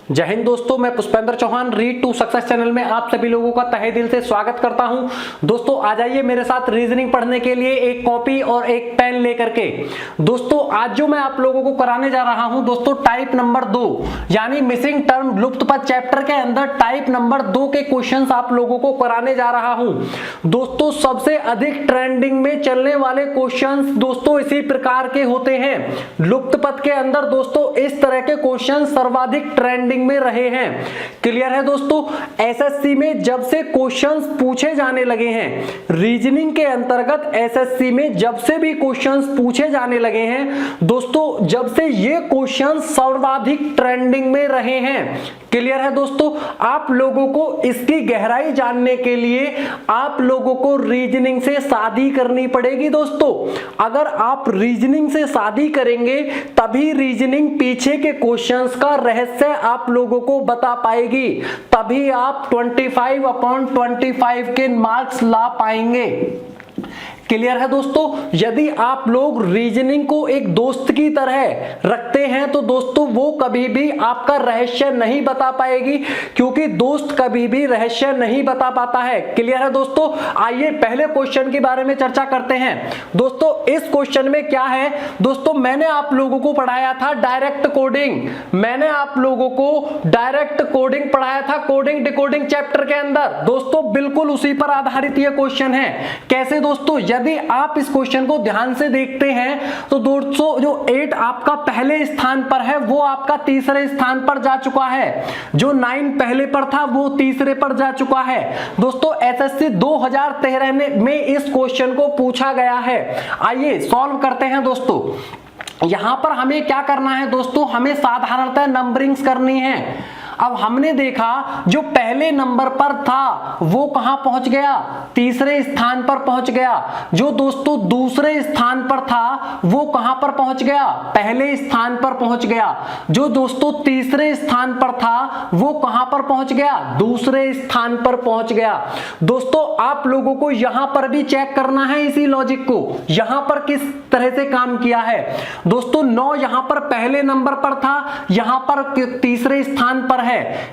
जय हिंद दोस्तों, मैं Pushpendra Chauhan read to success channel में आप सभी लोगों का तहे दिल से स्वागत करता हूं। दोस्तों आ जाइए मेरे साथ रीजनिंग पढ़ने के लिए एक कॉपी और एक पेन लेकर के। दोस्तों आज जो मैं आप लोगों को कराने जा रहा हूं दोस्तों टाइप नंबर 2 यानी मिसिंग टर्म लुप्त पद चैप्टर के अंदर टाइप नंबर 2 के क्वेश्चंस आप लोगों को कराने जा रहा हूं। दोस्तों सबसे अधिक ट्रेंडिंग में चलने वाले क्वेश्चंस दोस्तों इसी प्रकार के होते हैं। लुप्त पद के अंदर दोस्तों इस तरह के क्वेश्चन सर्वाधिक ट्रेंडिंग में रहे हैं। क्लियर है दोस्तों। एसएससी में जब से क्वेश्चंस पूछे जाने लगे हैं, रीजनिंग के अंतर्गत एसएससी में जब से भी क्वेश्चंस पूछे जाने लगे हैं दोस्तों, जब से ये क्वेश्चंस सर्वाधिक ट्रेंडिंग में रहे हैं। क्लियर है दोस्तों। आप लोगों को इसकी गहराई जानने के लिए आप लोगों को रीजनिंग से शादी करनी पड़ेगी दोस्तों। अगर आप रीजनिंग से शादी करेंगे तभी रीजनिंग पीछे के क्वेश्चंस का रहस्य आप लोगों को बता पाएगी, तभी आप 25/25 के मार्क्स ला पाएंगे। क्लियर है दोस्तों। यदि आप लोग रीजनिंग को एक दोस्त की तरह रखते हैं तो दोस्तों वो कभी भी आपका रहस्य नहीं बता पाएगी, क्योंकि दोस्त कभी भी रहस्य नहीं बता पाता है। क्लियर है दोस्तों। आइए पहले क्वेश्चन के बारे में चर्चा करते हैं। दोस्तों इस क्वेश्चन में क्या है दोस्तों, मैंने आप लोगों को पढ़ाया था डायरेक्ट कोडिंग। मैंने आप लोगों को डायरेक्ट कोडिंग पढ़ाया था कोडिंग डिकोडिंग चैप्टर के अंदर। दोस्तों बिल्कुल उसी पर आधारित यह क्वेश्चन है। कैसे दोस्तों, यदि आप इस क्वेश्चन को ध्यान से देखते हैं तो दोस्तों जो 8 आपका पहले स्थान पर है वो आपका तीसरे स्थान पर जा चुका है। जो 9 पहले पर था वो तीसरे पर जा चुका है। दोस्तों एसएससी 2013 में इस क्वेश्चन को पूछा गया है। आइए सॉल्व करते हैं दोस्तों। यहां पर हमें क्या करना है दोस्तों, हमें साधारणतः नंबरिंग्स करनी है। अब हमने देखा जो पहले नंबर पर था वो कहां पहुंच गया, तीसरे स्थान पर पहुंच गया। जो दोस्तों दूसरे स्थान पर था वो कहां पर पहुंच गया, पहले स्थान पर पहुंच गया। जो दोस्तों तीसरे स्थान पर था वो कहां पर पहुंच गया, दूसरे स्थान पर पहुंच गया। दोस्तों आप लोगों को यहां पर भी चेक करना है इसी लॉजिक को, यहां पर किस तरह से काम किया है। दोस्तों 9 यहां पर पहले नंबर पर था, यहां पर तीसरे स्थान पर है।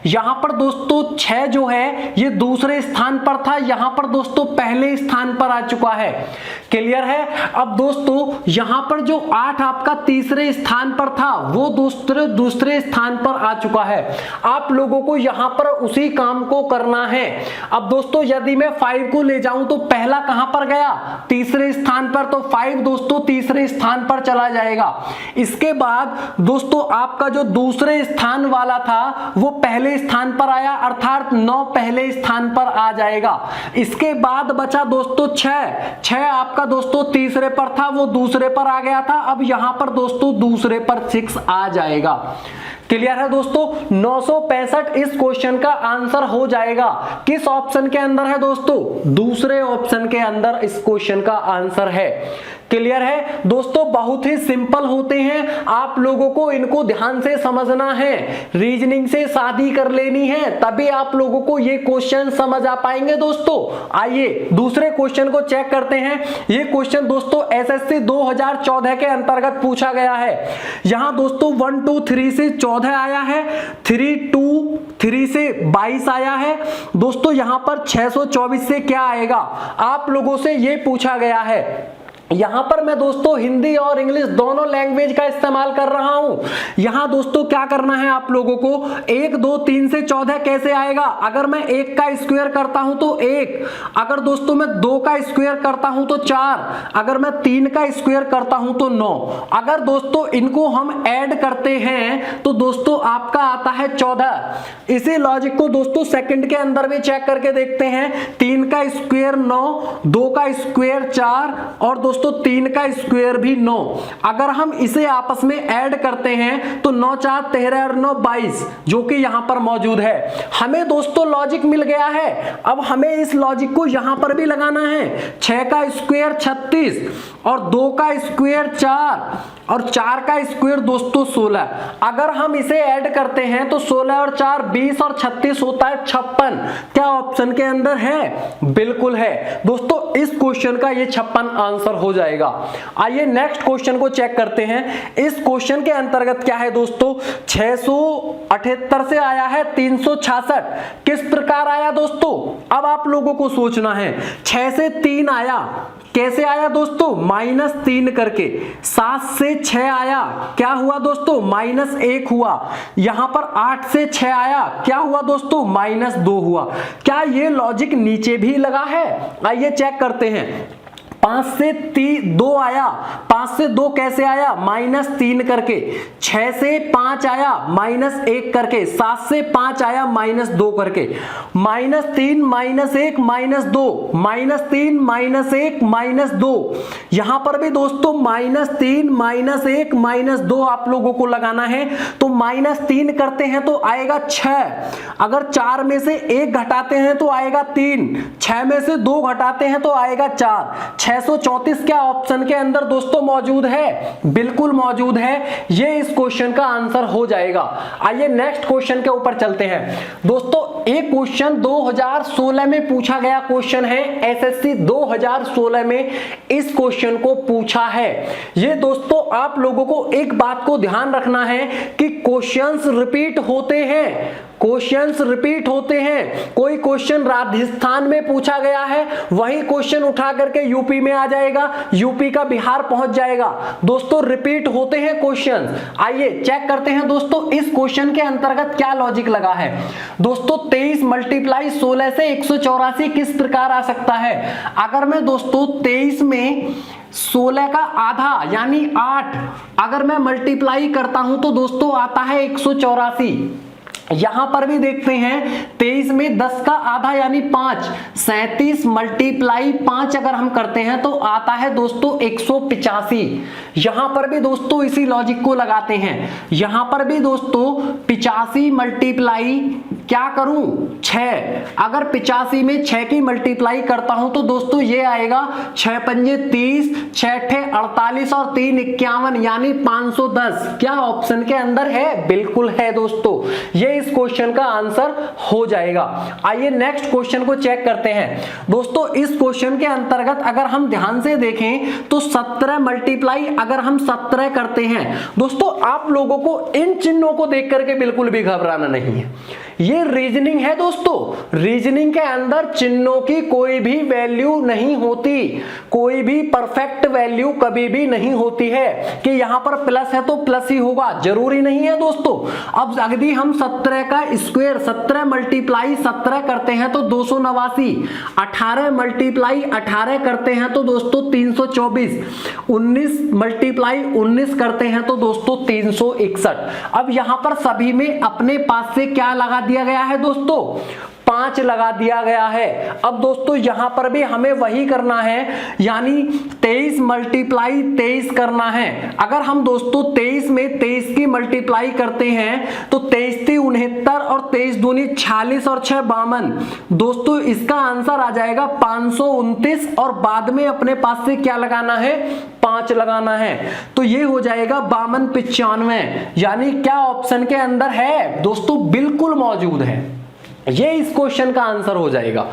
यहां पर दोस्तों 6 जो है ये दूसरे स्थान पर था, यहां पर दोस्तों पहले स्थान पर आ चुका है। क्लियर है। अब दोस्तों यहां पर जो 8 आपका तीसरे स्थान पर था वो दूसरे स्थान पर आ चुका है। आप लोगों को यहां पर उसी काम को करना है। अब दोस्तों यदि मैं 5 को ले जाऊं तो पहला कहां पर गया, तीसरे स्थान पर, तो 5 दोस्तों तीसरे स्थान पर चला जाएगा। इसके बाद दोस्तों आपका जो दूसरे स्थान वाला था वो पहले स्थान पर आया, अर्थात 9 पहले स्थान पर आ जाएगा। इसके बाद बचा दोस्तों 6 आपका दोस्तों तीसरे पर था वो दूसरे पर आ गया था। अब यहां पर दोस्तों दूसरे पर 6 आ जाएगा। क्लियर है दोस्तों। 965 इस क्वेश्चन का आंसर हो जाएगा। किस ऑप्शन के अंदर है दोस्तों, दूसरे ऑप्शन के अंदर इस क्वेश्चन का आंसर है। क्लियर है दोस्तों। बहुत ही सिंपल होते हैं, आप लोगों को इनको ध्यान से समझना है, रीजनिंग से शादी कर लेनी है, तभी आप लोगों को ये क्वेश्चन समझ आ पाएंगे दोस्तों। आइए दूसरे क्वेश्चन को चेक करते हैं। ये क्वेश्चन दोस्तों एसएससी 2014 के अंतर्गत पूछा गया है। यहां दोस्तों 1 2 3 से 14 आया है, 3 2 3 से 22 आया है। दोस्तों यहां पर 624 से क्या आएगा, आप लोगों से ये पूछा गया है। यहां पर मैं दोस्तों हिंदी और इंग्लिश दोनों लैंग्वेज का इस्तेमाल कर रहा हूं। यहां दोस्तों क्या करना है आप लोगों को, 1 2 3 से 14 कैसे आएगा। अगर मैं 1 का स्क्वायर करता हूं तो 1, अगर दोस्तों मैं 2 का स्क्वायर करता हूं तो 4, अगर मैं 3 का स्क्वायर करता हूं तो 9। अगर दोस्तों इनको हम ऐड करते हैं तो दोस्तों आपका आता है 14। इसी लॉजिक को दोस्तों सेकंड के अंदर भी चेक करके देखते हैं। 3 का स्क्वायर 9, 2 का स्क्वायर 4 और दोस्तों 3 का स्क्वायर भी 9। अगर हम इसे आपस में ऐड करते हैं तो 9 4 13 और 9 22, जो कि यहां पर मौजूद है। हमें दोस्तों लॉजिक मिल गया है। अब हमें इस लॉजिक को यहां पर भी लगाना है। 6 का स्क्वायर 36 और 2 का स्क्वायर 4 और 4 का स्क्वायर दोस्तों 16। अगर हम इसे ऐड करते हैं तो 16 और 4 20 और 36 होता है 56। क्या ऑप्शन के अंदर है? बिल्कुल है दोस्तों, इस क्वेश्चन का ये 56 आंसर हो जाएगा। आइए नेक्स्ट क्वेश्चन को चेक करते हैं। इस क्वेश्चन के अंतर्गत क्या है दोस्तों, 678 से आया है 366। किस प्रकार आया दोस्तों? अब आप लोगों को सोचना है। 6 से 3 आया, कैसे आया दोस्तों? -3 करके। 7 से 6 आया, क्या हुआ दोस्तों? -1 हुआ। यहां पर 8 से 6 आया, क्या हुआ दोस्तों? -2 हुआ। क्या ये लॉजिक नीचे भी लगा है? आइए चेक करते हैं। 5 से 2 आया, 5 से 2 कैसे आया? -3 करके। 6 से 5 आया, -1 करके। 7 से 5 आया, -2 करके। -3 -1 -2, -3 -1 -2। यहां पर भी दोस्तों -3 -1 -2 आप लोगों को लगाना है। तो -3 करते हैं तो आएगा 6। अगर 4 में से 1 घटाते हैं तो आएगा 3। 6 में से 2 घटाते हैं तो आएगा 4। 634 क्या ऑप्शन के अंदर दोस्तों मौजूद है? बिल्कुल मौजूद है। ये इस क्वेश्चन का आंसर हो जाएगा। आइए नेक्स्ट क्वेश्चन के ऊपर चलते हैं दोस्तों। एक क्वेश्चन 2016 में पूछा गया क्वेश्चन है, एसएससी 2016 में इस क्वेश्चन को पूछा है। ये दोस्तों आप लोगों को एक बात को ध्यान रखना है कि क्वेश्चंस रिपीट होते हैं, क्वेश्चंस रिपीट होते हैं। कोई क्वेश्चन राजस्थान में पूछा गया है, वही क्वेश्चन उठा करके यूपी में आ जाएगा, यूपी का बिहार पहुंच जाएगा। दोस्तों रिपीट होते हैं क्वेश्चंस। आइए चेक करते हैं दोस्तों इस क्वेश्चन के अंतर्गत क्या लॉजिक लगा है। दोस्तों 23 × 16 से 184 किस प्रकार आ सकता है? अगर मैं दोस्तों 23 में 16 का आधा यानी 8 अगर मैं मल्टीप्लाई करता हूं तो दोस्तों आता है 184। यहां पर भी देखते हैं 23 में 10 का आधा यानी 5, 37 × 5 अगर हम करते हैं तो आता है दोस्तों 185। यहां पर भी दोस्तों इसी लॉजिक को लगाते हैं। यहां पर भी दोस्तों 85 मल्टीप्लाई क्या करूं 6, अगर 85 में 6 की मल्टीप्लाई करता हूं तो दोस्तों ये आएगा 6 पंजे 30, 6 ठे 48 और 3 51 यानी 510। क्या ऑप्शन के अंदर है? बिल्कुल है दोस्तों, ये इस क्वेश्चन का आंसर हो जाएगा। आइए नेक्स्ट क्वेश्चन को चेक करते हैं दोस्तों। इस क्वेश्चन के अंतर्गत अगर हम ध्यान से देखें तो 17 मल्टीप्लाई अगर हम 17 करते हैं दोस्तों, आप लोगों को इन चिन्हों को देख करके बिल्कुल भी घबराना नहीं है। ये रीजनिंग है दोस्तों, रीजनिंग के अंदर चिन्हों की कोई भी वैल्यू नहीं होती, कोई भी परफेक्ट वैल्यू कभी भी नहीं होती है कि यहां पर प्लस है तो प्लस ही होगा, जरूरी नहीं है दोस्तों। अब यदि हम 17 का स्क्वायर 17 मल्टीप्लाई 17 करते हैं तो 289, 18 मल्टीप्लाई 18 करते हैं तो दोस्तों 324, 19 मल्टीप्लाई 19 करते हैं तो दोस्तों 361। अब यहां पर सभी में अपने पास से क्या लगा दिया गया है दोस्तों? 5 लगा दिया गया है। अब दोस्तों यहां पर भी हमें वही करना है, यानी 23 मल्टीप्लाई 23 करना है। अगर हम दोस्तों 23 में 23 की मल्टीप्लाई करते हैं तो 23 × 69 और 23 दूनी 46 और 6 52। दोस्तों इसका आंसर आ जाएगा 529 और बाद में अपने पास से क्या लगाना है? 5 लगाना है। तो ये हो जाएगा 52 95, यानी क्या ऑप्शन के अंदर है दोस्तों? बिल्कुल मौजूद है। ये इस क्वेश्चन का आंसर हो जाएगा।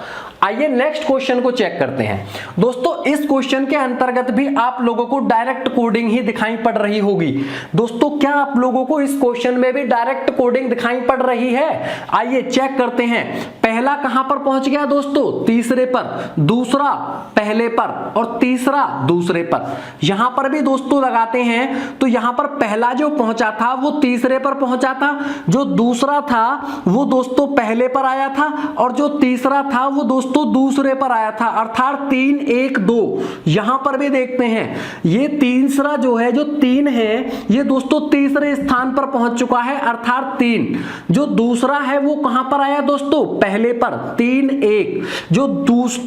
आइए नेक्स्ट क्वेश्चन को चेक करते हैं दोस्तों। इस क्वेश्चन के अंतर्गत भी आप लोगों को डायरेक्ट कोडिंग ही दिखाई पड़ रही होगी। दोस्तों क्या आप लोगों को इस क्वेश्चन में भी डायरेक्ट कोडिंग दिखाई पड़ रही है? आइए चेक करते हैं। पहला कहां पर पहुंच गया दोस्तों? तीसरे पर, दूसरा पहले पर और तीसरा दूसरे पर। यहां पर भी दोस्तों लगाते हैं तो यहां पर पहला जो पहुंचा था वो तीसरे पर पहुंचा था, जो दूसरा था वो दोस्तों पहले पर आया था और जो तीसरा था वो दोस्तों दूसरे पर आया था, अर्थात 3 1 2। यहां पर भी देखते हैं ये तीसरा जो है, जो 3 है ये दोस्तों तीसरे स्थान पर पहुंच चुका है, अर्थात 3। जो दूसरा है वो कहां पर आया दोस्तों? पहले पर, 3 1। जो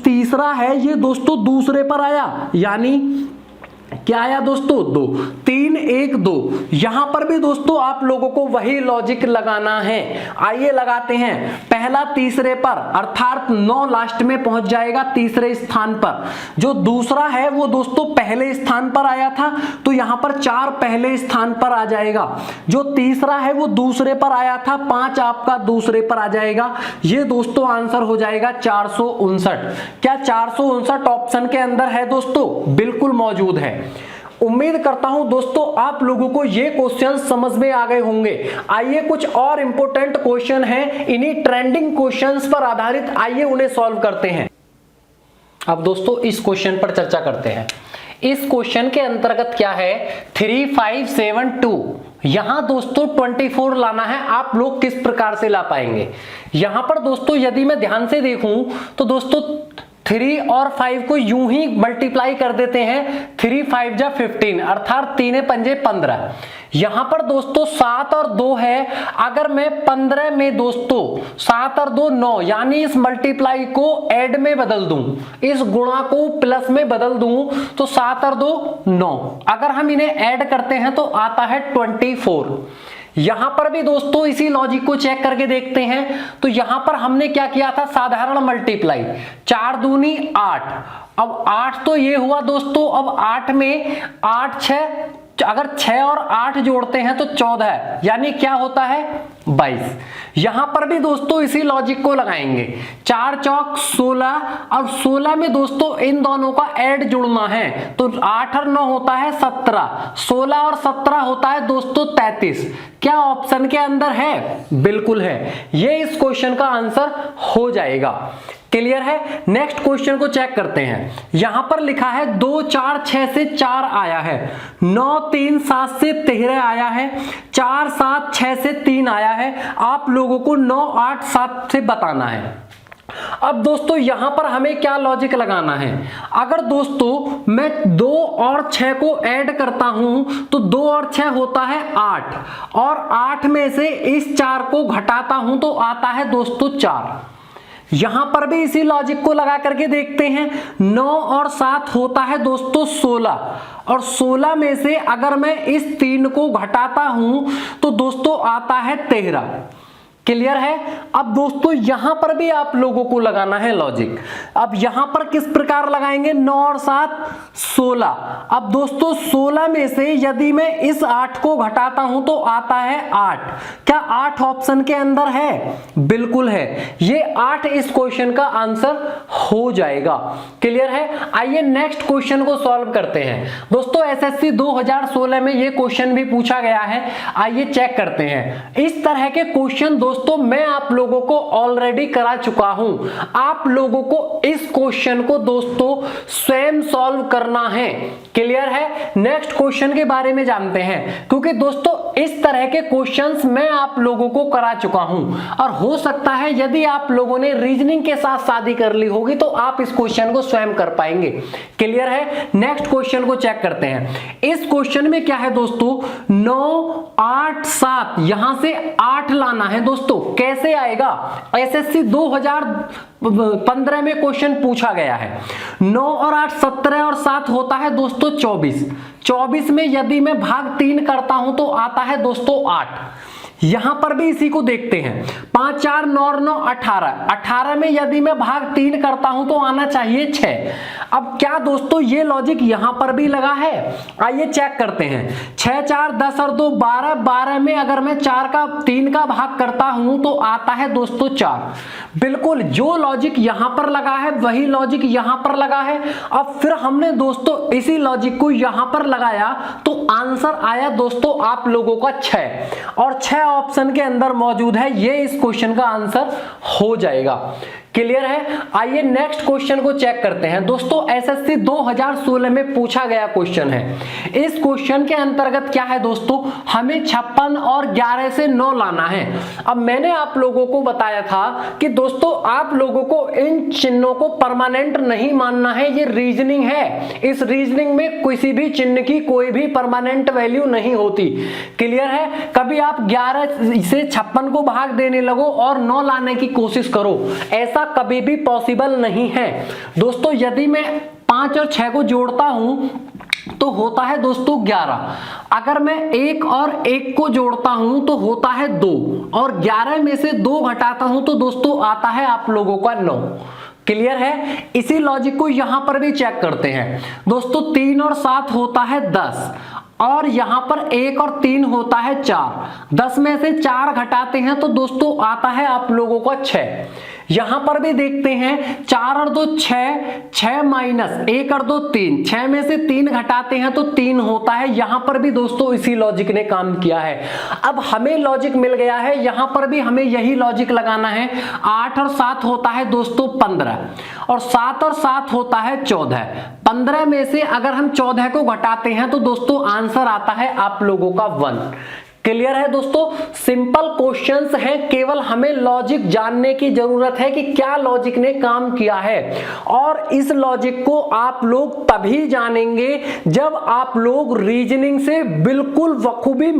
तीसरा है ये दोस्तों दूसरे पर आया, यानी क्या आया दोस्तों 2, 3 1 2। यहां पर भी दोस्तों आप लोगों को वही लॉजिक लगाना है। आइए लगाते हैं। पहला तीसरे पर अर्थात 9 लास्ट में पहुंच जाएगा तीसरे स्थान पर। जो दूसरा है वो दोस्तों पहले स्थान पर आया था, तो यहां पर 4 पहले स्थान पर आ जाएगा। जो तीसरा है वो दूसरे पर आया था, 5 आपका दूसरे पर आ जाएगा। ये दोस्तों आंसर हो जाएगा 459। क्या 459 ऑप्शन के अंदर है दोस्तों? बिल्कुल मौजूद है। उम्मीद करता हूं दोस्तों आप लोगों को ये क्वेश्चन समझ में आ गए होंगे। आइए कुछ और इंपॉर्टेंट क्वेश्चन हैं, इन्हीं ट्रेंडिंग क्वेश्चंस पर आधारित, आइए उन्हें सॉल्व करते हैं। अब दोस्तों इस क्वेश्चन पर चर्चा करते हैं। इस क्वेश्चन के अंतर्गत क्या है, 3572। यहां दोस्तों 24 लाना है। आप लोग किस प्रकार से ला पाएंगे? यहां पर दोस्तों यदि मैं ध्यान से देखूं तो दोस्तों 3 और 5 को यूं ही मल्टीप्लाई कर देते हैं। 3 5 जा 15 अर्थात 3 पंजे 15। यहां पर दोस्तों 7 और 2 है। अगर मैं 15 में दोस्तों 7 और 2 9, यानी इस मल्टीप्लाई को ऐड में बदल दूं, इस गुणा को प्लस में बदल दूं, तो 7 और 2 9। अगर हम इन्हें ऐड करते हैं तो आता है 24। यहां पर भी दोस्तों इसी लॉजिक को चेक करके देखते हैं। तो यहां पर हमने क्या किया था, साधारण मल्टीप्लाई, 4 दूनी 8। अब 8 तो ये हुआ दोस्तों। अब 8 में 8 6, अगर 6 और 8 जोड़ते हैं तो 14, यानी क्या होता है 22। यहां पर भी दोस्तों इसी लॉजिक को लगाएंगे। 4 चौक 16 और 16 में दोस्तों इन दोनों का ऐड जुड़ना है, तो 8 और 9 होता है 17, 16 और 17 होता है दोस्तों 33। क्या ऑप्शन के अंदर है? बिल्कुल है। ये इस क्वेश्चन का आंसर हो जाएगा। क्लियर है? नेक्स्ट क्वेश्चन को चेक करते हैं। यहां पर लिखा है 2 4 6 से 4 आया है, 9 3 7 से 13 आया है, 4 7 6 से 3 आया है। आप लोगों को 9 8 7 से बताना है। अब दोस्तों यहां पर हमें क्या लॉजिक लगाना है? अगर दोस्तों मैं 2 और 6 को ऐड करता हूं तो 2 और 6 होता है 8, और 8 में से इस 4 को घटाता हूं तो आता है दोस्तों 4। यहां पर भी इसी लॉजिक को लगा करके देखते हैं। 9 और 7 होता है दोस्तों 16, और 16 में से अगर मैं इस 3 को घटाता हूं तो दोस्तों आता है 13। क्लियर है? अब दोस्तों यहां पर भी आप लोगों को लगाना है लॉजिक। अब यहां पर किस प्रकार लगाएंगे? 9 और 7 16। अब दोस्तों 16 में से यदि मैं इस 8 को घटाता हूं तो आता है 8। क्या 8 ऑप्शन के अंदर है? बिल्कुल है। ये 8 इस क्वेश्चन का आंसर हो जाएगा। क्लियर है? आइए नेक्स्ट क्वेश्चन को सॉल्व करते हैं। दोस्तों एसएससी 2016 में ये क्वेश्चन भी पूछा गया है। आइए चेक करते हैं। इस तरह के क्वेश्चन दोस्तों मैं आप लोगों को ऑलरेडी करा चुका हूं। आप लोगों को इस क्वेश्चन को दोस्तों स्वयं सॉल्व करना है। क्लियर है? नेक्स्ट क्वेश्चन के बारे में जानते हैं, क्योंकि दोस्तों इस तरह के क्वेश्चंस मैं आप लोगों को करा चुका हूं, और हो सकता है यदि आप लोगों ने रीजनिंग के साथ शादी कर ली होगी तो आप इस क्वेश्चन को स्वयं कर पाएंगे। क्लियर है? नेक्स्ट क्वेश्चन को चेक करते हैं। इस क्वेश्चन में क्या है दोस्तों, 9 8 7, यहां से 8 लाना है दोस्तों। कैसे आएगा? एसएससी 2015 में क्वेश्चन पूछा गया है। 9 और 8 17 और 7 होता है दोस्तों 24। 24 में यदि मैं भाग 3 करता हूं तो आता है दोस्तों 8। यहां पर भी इसी को देखते हैं। 5 4 9 9 18, 18 में यदि मैं भाग 3 करता हूं तो आना चाहिए 6। अब क्या दोस्तों ये लॉजिक यहां पर भी लगा है? आइए चेक करते हैं। 6 4 10 और 2 12, 12 में अगर मैं 3 का भाग करता हूं तो आता है दोस्तों 4। बिल्कुल जो लॉजिक यहां पर लगा है वही लॉजिक यहां पर लगा है। अब फिर हमने दोस्तों इसी लॉजिक को यहां पर लगाया तो आंसर आया दोस्तों आप लोगों का 6, और 6 ऑप्शन के अंदर मौजूद है। ये इस क्वेश्चन का आंसर हो जाएगा। क्लियर है? आइए नेक्स्ट क्वेश्चन को चेक करते हैं। दोस्तों एसएससी 2016 में पूछा गया क्वेश्चन है। इस क्वेश्चन के अंतर्गत क्या है दोस्तों, हमें 56 और 11 से 9 लाना है। अब मैंने आप लोगों को बताया था कि दोस्तों आप लोगों को इन चिन्हों को परमानेंट नहीं मानना है, ये रीजनिंग है। इस रीजनिंग में किसी भी चिन्ह की कोई भी परमानेंट वैल्यू नहीं होती। क्लियर है? कभी आप 11 से 56 को भाग देने लगो और 9 लाने की कोशिश करो, ऐसा कभी भी पॉसिबल नहीं है। दोस्तों यदि मैं 5 और 6 को जोड़ता हूं तो होता है दोस्तों 11। अगर मैं 1 और 1 को जोड़ता हूं तो होता है 2, और 11 में से 2 घटाता हूं तो दोस्तों आता है आप लोगों का 9। क्लियर है? इसी लॉजिक को यहां पर भी चेक करते हैं दोस्तों। 3 और 7 होता है 10, और यहां पर 1 और 3 होता है 4। 10 में से 4 घटाते हैं तो दोस्तों आता है आप लोगों का 6। यहां पर भी देखते हैं 4 और 2 6, 6 माइनस 1 और 2 3, 6 में से 3 घटाते हैं तो 3 होता है। यहां पर भी दोस्तों इसी लॉजिक ने काम किया है। अब हमें लॉजिक मिल गया है, यहां पर भी हमें यही लॉजिक लगाना है। 8 और 7 होता है दोस्तों 15, और 7 और 7 होता है 14। 15 में से अगर हम 14 को घटाते हैं तो दोस्तों आंसर आता है आप लोगों का 1। क्लियर है दोस्तों? सिंपल क्वेश्चंस हैं, केवल हमें लॉजिक जानने की जरूरत है कि क्या लॉजिक ने काम किया है। और इस लॉजिक को आप लोग तभी जानेंगे जब आप लोग रीजनिंग से बिल्कुल बखूबी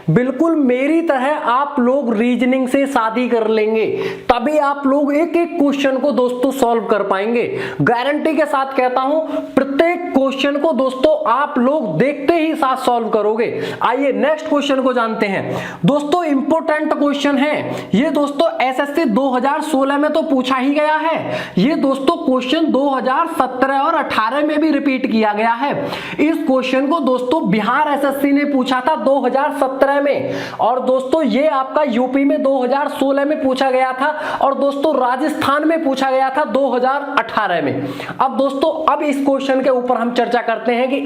बिल्कुल मेरी तरह आप लोग रीजनिंग से शादी कर लेंगे, तभी आप लोग एक एक क्वेश्चन को दोस्तों सॉल्व कर पाएंगे। गारंटी के साथ कहता हूं, प्रत्येक क्वेश्चन को दोस्तों आप लोग देखते ही साथ सॉल्व करोगे। आइए नेक्स्ट क्वेश्चन को जानते हैं दोस्तों। इंपॉर्टेंट क्वेश्चन है ये दोस्तों, एसएससी 2016 में तो पूछा ही गया है। ये दोस्तों क्वेश्चन 2017 और 18 में भी रिपीट किया गया है। इस क्वेश्चन को दोस्तों बिहार एसएससी ने पूछा था 2017 में, और दोस्तों ये आपका यूपी में 2016 में पूछा गया था, और दोस्तों राजस्थान में पूछा गया था 2018 में। अब दोस्तों अब इस क्वेश्चन के ऊपर हम चर्चा करते हैं कि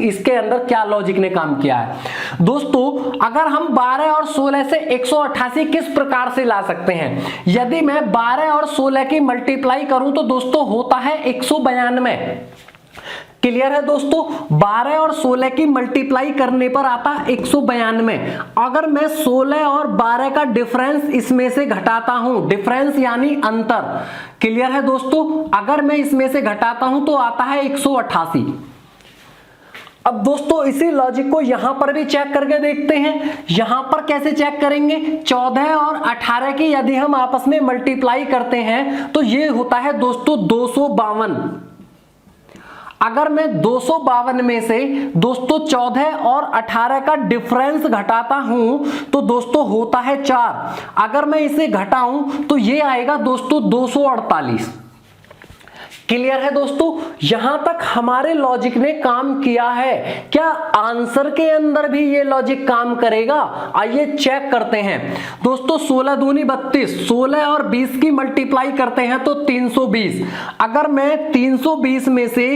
इसके अंदर क्या लॉजिक ने काम किया है। दोस्तों अगर हम 12 और 16 से 188 किस प्रकार से ला सकते हैं? यदि मैं 12 और 16 की मल्टीप्लाई करूं तो दोस्तों होता है 192। क्लियर है दोस्तों? 12 और 16 की मल्टीप्लाई करने पर आता 192। अगर मैं 16 और 12 का डिफरेंस इसमें से घटाता हूं, डिफरेंस यानी अंतर, क्लियर है दोस्तों? अगर मैं इसमें से घटाता हूं तो आता है 188। अब दोस्तों इसी लॉजिक को यहां पर भी चेक करके देखते हैं। यहां पर कैसे चेक करेंगे? 14 और 18 की यदि हम आपस में मल्टीप्लाई करते हैं तो ये होता है दोस्तों 252। अगर मैं 252 में से दोस्तों 14 और 18 का डिफरेंस घटाता हूं तो दोस्तों होता है 4। अगर मैं इसे घटाऊं तो ये आएगा दोस्तों 248। क्लियर है दोस्तों? यहां तक हमारे लॉजिक ने काम किया है। क्या आंसर के अंदर भी ये लॉजिक काम करेगा? आइए चेक करते हैं दोस्तों। 16 दूनी 32, 16 और 20 की मल्टीप्लाई करते हैं तो 320। अगर मैं 320 में से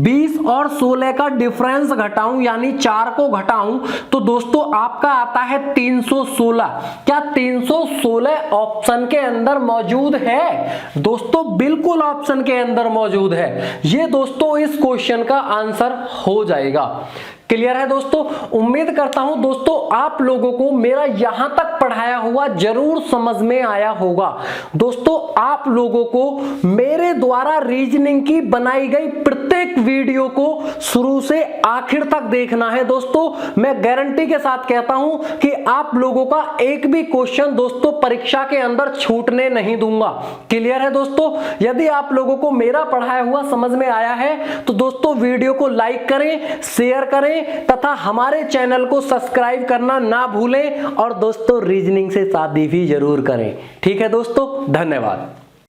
20 और 16 का डिफरेंस घटाऊं यानी 4 को घटाऊं तो दोस्तों आपका आता है 316। क्या 316 ऑप्शन के अंदर मौजूद है? दोस्तों बिल्कुल ऑप्शन के अंदर मौजूद है। ये दोस्तों इस क्वेश्चन का आंसर हो जाएगा। क्लियर है दोस्तों? उम्मीद करता हूं दोस्तों आप लोगों को मेरा यहां तक पढ़ाया हुआ जरूर समझ में आया होगा। दोस्तों आप लोगों को मेरे द्वारा रीजनिंग की बनाई गई प्रत्येक वीडियो को शुरू से आखिर तक देखना है। दोस्तों मैं गारंटी के साथ कहता हूं कि आप लोगों का एक भी क्वेश्चन दोस्तों परीक्षा के अंदर छूटने नहीं दूंगा। क्लियर है दोस्तों? यदि आप लोगों को मेरा पढ़ाया हुआ समझ में आया है तो दोस्तों वीडियो को लाइक करें, शेयर करें तथा हमारे चैनल को सब्सक्राइब करना ना भूलें, और दोस्तों रीजनिंग से शादी भी जरूर करें। ठीक है दोस्तों, धन्यवाद।